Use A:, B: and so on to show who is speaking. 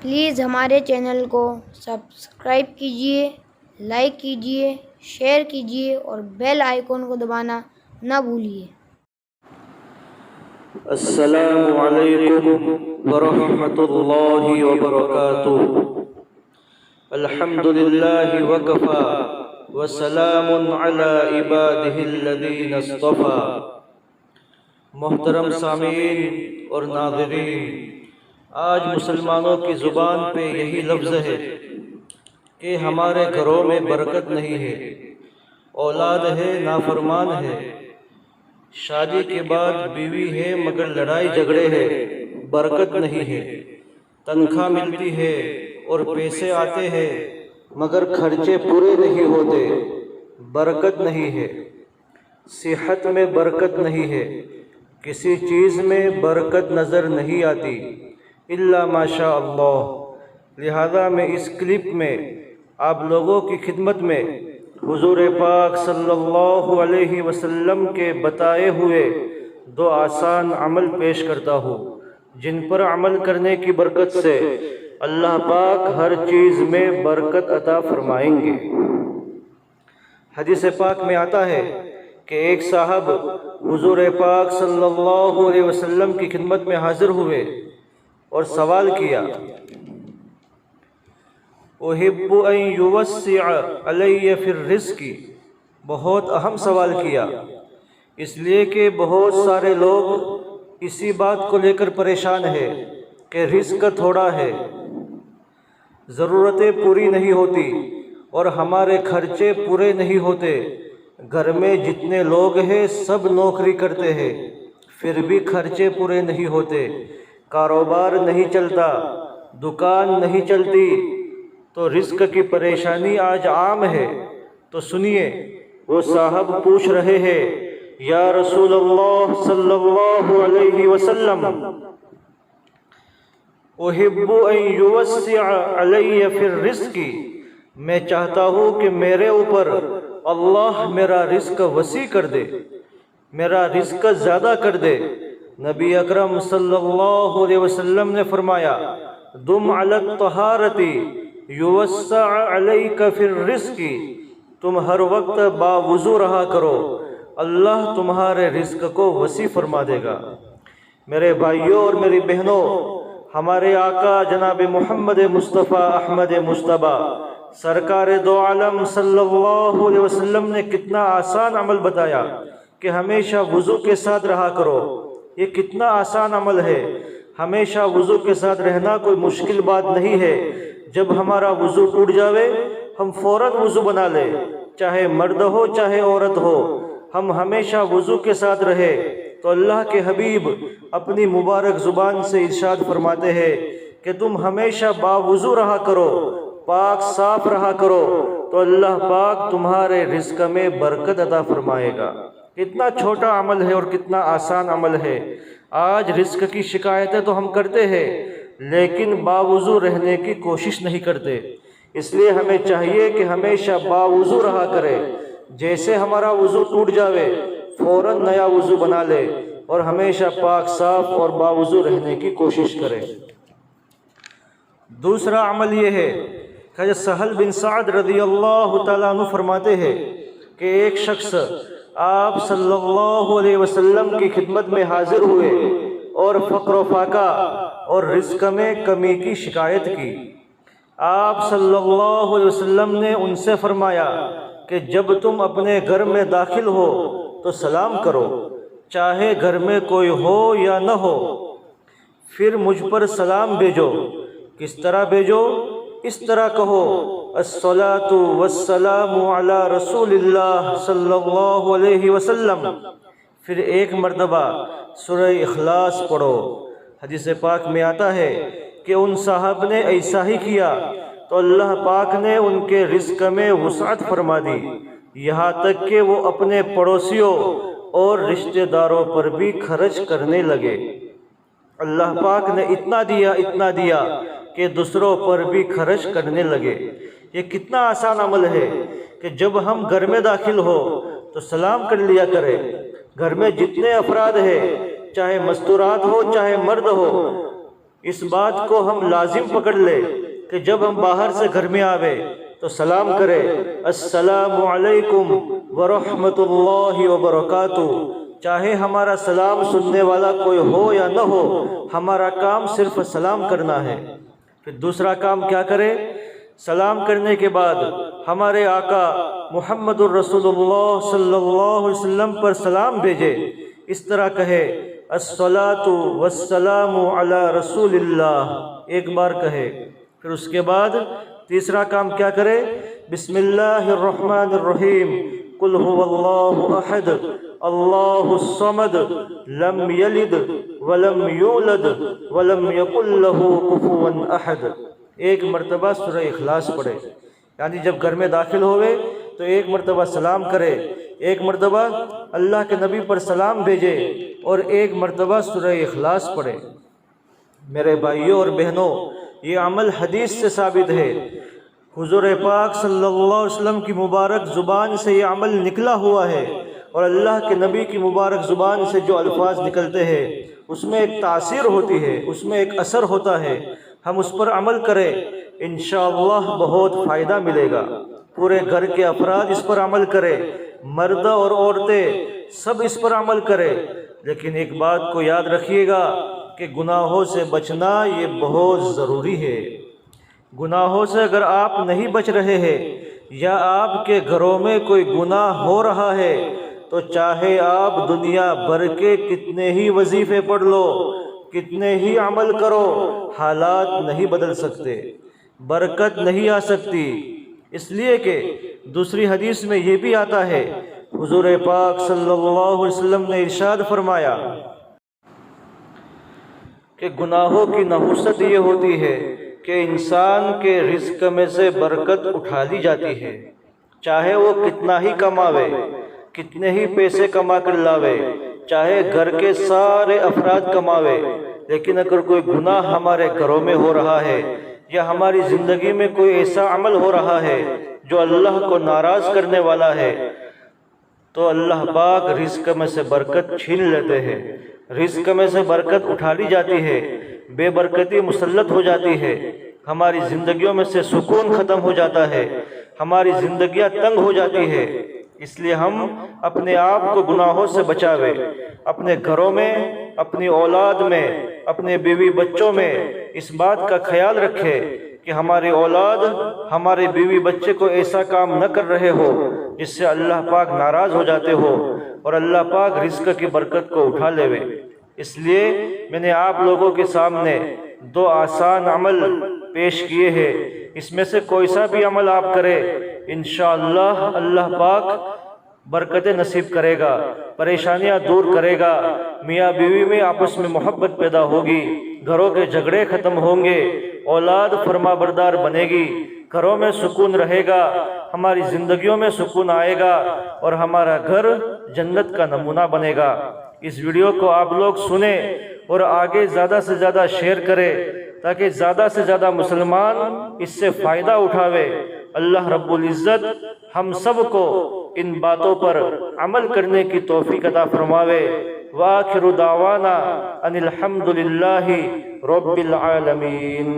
A: Please ہمارے channel کو subscribe کیجیے، لائک کیجیے، شیئر کیجیے اور بیل آئیکن کو دبانا نہ بھولیے۔
B: السلام علیکم ورحمۃ اللہ وبرکاتہ۔ الحمد للہ وکفی وسلام علی عبادہ الذین اصطفی۔ محترم سامعین اور ناظرین، آج مسلمانوں کی زبان پہ یہی لفظ ہے کہ ہمارے گھروں میں برکت نہیں ہے، اولاد ہے نافرمان ہے، شادی کے بعد بیوی ہے مگر لڑائی جھگڑے ہے، برکت نہیں ہے، تنخواہ ملتی ہے اور پیسے آتے ہیں مگر خرچے پورے نہیں ہوتے، برکت نہیں ہے، صحت میں برکت نہیں ہے، کسی چیز میں برکت نظر نہیں آتی الا ماشاء اللہ۔ لہذا میں اس کلپ میں آپ لوگوں کی خدمت میں حضور پاک صلی اللہ علیہ وسلم کے بتائے ہوئے دو آسان عمل پیش کرتا ہوں، جن پر عمل کرنے کی برکت سے اللہ پاک ہر چیز میں برکت عطا فرمائیں گے۔ حدیث پاک میں آتا ہے کہ ایک صاحب حضور پاک صلی اللہ علیہ وسلم کی خدمت میں حاضر ہوئے اور سوال کیا، احب ان یوسع علی فی الرزق۔ بہت اہم سوال کیا، اس لیے کہ بہت سارے لوگ اسی بات کو لے کر پریشان ہیں کہ رزق تھوڑا ہے، ضرورتیں پوری نہیں ہوتی اور ہمارے خرچے پورے نہیں ہوتے۔ گھر میں جتنے لوگ ہیں سب نوکری کرتے ہیں پھر بھی خرچے پورے نہیں ہوتے، کاروبار نہیں چلتا، دکان نہیں چلتی، تو رزق کی پریشانی آج عام ہے۔ تو سنیے، وہ صاحب پوچھ رہے ہیں، یا رسول اللہ صلی اللہ علیہ وسلم، احب ان یوسع علی فی الرزق۔ میں چاہتا ہوں کہ میرے اوپر اللہ میرا رزق وسیع کر دے، میرا رزق زیادہ کر دے۔ نبی اکرم صلی اللہ علیہ وسلم نے فرمایا، دم علی الطہارۃ یوسع علیک فی الرزق۔ تم ہر وقت باوضو رہا کرو، اللہ تمہارے رزق کو وسیع فرما دے گا۔ میرے بھائیوں اور میری بہنوں، ہمارے آقا جناب محمد مصطفیٰ احمد مجتبیٰ سرکار دو عالم صلی اللہ علیہ وسلم نے کتنا آسان عمل بتایا کہ ہمیشہ وضو کے ساتھ رہا کرو۔ یہ کتنا آسان عمل ہے، ہمیشہ وضو کے ساتھ رہنا کوئی مشکل بات نہیں ہے۔ جب ہمارا وضو ٹوٹ جاوے ہم فوراً وضو بنا لیں، چاہے مرد ہو چاہے عورت ہو، ہم ہمیشہ وضو کے ساتھ رہے تو اللہ کے حبیب اپنی مبارک زبان سے ارشاد فرماتے ہیں کہ تم ہمیشہ باوضو رہا کرو، پاک صاف رہا کرو، تو اللہ پاک تمہارے رزق میں برکت عطا فرمائے گا۔ کتنا چھوٹا عمل ہے اور کتنا آسان عمل ہے۔ آج رزق کی شکایتیں تو ہم کرتے ہیں لیکن باوضو رہنے کی کوشش نہیں کرتے، اس لیے ہمیں چاہیے کہ ہمیشہ باوضو رہا کرے۔ جیسے ہمارا وضو ٹوٹ جاوے فوراً نیا وضو بنا لے اور ہمیشہ پاک صاف اور باوضو رہنے کی کوشش کرے۔ دوسرا عمل یہ ہے کہ سہل بن سعد رضی اللہ تعالیٰ عنہ فرماتے ہیں کہ ایک شخص آپ صلی اللہ علیہ وسلم کی خدمت میں حاضر ہوئے اور فقر و فاقہ اور رزق میں کمی کی شکایت کی۔ آپ صلی اللہ علیہ وسلم نے ان سے فرمایا کہ جب تم اپنے گھر میں داخل ہو تو سلام کرو، چاہے گھر میں کوئی ہو یا نہ ہو، پھر مجھ پر سلام بھیجو۔ کس طرح بھیجو؟ اس طرح کہو، الصلاۃ والسلام علی رسول اللہ صلی اللہ علیہ وسلم، پھر ایک مرتبہ سورہ اخلاص پڑھو۔ حدیث پاک میں آتا ہے کہ ان صاحب نے ایسا ہی کیا تو اللہ پاک نے ان کے رزق میں وسعت فرما دی، یہاں تک کہ وہ اپنے پڑوسیوں اور رشتہ داروں پر بھی خرچ کرنے لگے۔ اللہ پاک نے اتنا دیا کہ دوسروں پر بھی خرچ کرنے لگے۔ یہ کتنا آسان عمل ہے کہ جب ہم گھر میں داخل ہو تو سلام کر لیا کرے۔ گھر میں جتنے افراد ہیں، چاہے مستورات ہو چاہے مرد ہو، اس بات کو ہم لازم پکڑ لے کہ جب ہم باہر سے گھر میں آوے تو سلام کرے، السلام علیکم ورحمۃ اللہ وبرکاتہ۔ چاہے ہمارا سلام سننے والا کوئی ہو یا نہ ہو، ہمارا کام صرف سلام کرنا ہے۔ پھر دوسرا کام کیا کرے؟ سلام کرنے کے بعد ہمارے آقا محمد الرسول اللہ صلی اللہ علیہ وسلم پر سلام بھیجے۔ اس طرح کہے، الصلاۃ والسلام علی رسول اللہ، ایک بار کہے۔ پھر اس کے بعد تیسرا کام کیا کرے؟ بسم اللہ الرحمن الرحیم، قل هو اللہ احد اللہ الصمد لم یلد ولم یولد ولم یکن له کفوا احد۔ ایک مرتبہ سورہ اخلاص پڑھے، یعنی جب گھر میں داخل ہوئے تو ایک مرتبہ سلام کرے، ایک مرتبہ اللہ کے نبی پر سلام بھیجے اور ایک مرتبہ سورہ اخلاص پڑھے۔ میرے بھائیوں اور بہنوں، یہ عمل حدیث سے ثابت ہے۔ حضور پاک صلی اللہ علیہ وسلم کی مبارک زبان سے یہ عمل نکلا ہوا ہے، اور اللہ کے نبی کی مبارک زبان سے جو الفاظ نکلتے ہیں اس میں ایک تاثیر ہوتی ہے، اس میں ایک اثر ہوتا ہے۔ ہم اس پر عمل کریں، انشاءاللہ بہت فائدہ ملے گا۔ پورے گھر کے افراد اس پر عمل کریں، مرد اور عورتیں سب اس پر عمل کریں۔ لیکن ایک بات کو یاد رکھیے گا کہ گناہوں سے بچنا یہ بہت ضروری ہے۔ گناہوں سے اگر آپ نہیں بچ رہے ہیں یا آپ کے گھروں میں کوئی گناہ ہو رہا ہے تو چاہے آپ دنیا بھر کے کتنے ہی وظیفے پڑھ لو، کتنے ہی عمل کرو، حالات نہیں بدل سکتے، برکت نہیں آ سکتی۔ اس لیے کہ دوسری حدیث میں یہ بھی آتا ہے، حضور پاک صلی اللہ علیہ وسلم نے ارشاد فرمایا کہ گناہوں کی نحوست یہ ہوتی ہے کہ انسان کے رزق میں سے برکت اٹھا لی جاتی ہے، چاہے وہ کتنا ہی کماوے، کتنے ہی پیسے کما کر لاوے، چاہے گھر کے سارے افراد کماوے، لیکن اگر کوئی گناہ ہمارے گھروں میں ہو رہا ہے یا ہماری زندگی میں کوئی ایسا عمل ہو رہا ہے جو اللہ کو ناراض کرنے والا ہے تو اللہ پاک رزق میں سے برکت چھین لیتے ہیں، رزق میں سے برکت اٹھا لی جاتی ہے، بے برکتی مسلط ہو جاتی ہے، ہماری زندگیوں میں سے سکون ختم ہو جاتا ہے، ہماری زندگیاں تنگ ہو جاتی ہے۔ اس لیے ہم اپنے آپ کو گناہوں سے بچاوے، اپنے گھروں میں، اپنی اولاد میں، اپنے بیوی بچوں میں اس بات کا خیال رکھے کہ ہماری اولاد، ہمارے بیوی بچے کو ایسا کام نہ کر رہے ہو جس سے اللہ پاک ناراض ہو جاتے ہو اور اللہ پاک رزق کی برکت کو اٹھا لیوے۔ اس لیے میں نے آپ لوگوں کے سامنے 2 آسان عمل پیش کیے ہیں، اس میں سے کوئی سا بھی عمل آپ کرے انشاءاللہ اللہ پاک برکتیں نصیب کرے گا، پریشانیاں دور کرے گا، میاں بیوی میں آپس میں محبت پیدا ہوگی، گھروں کے جھگڑے ختم ہوں گے، اولاد فرما بردار بنے گی، گھروں میں سکون رہے گا، ہماری زندگیوں میں سکون آئے گا اور ہمارا گھر جنت کا نمونہ بنے گا۔ اس ویڈیو کو آپ لوگ سنیں اور آگے زیادہ سے زیادہ شیئر کریں تاکہ زیادہ سے زیادہ مسلمان اس سے فائدہ اٹھاوے۔ اللہ رب العزت ہم سب کو ان باتوں پر عمل کرنے کی توفیق عطا فرماوے۔ وآخر دعوانا ان الحمد للہ رب العالمین۔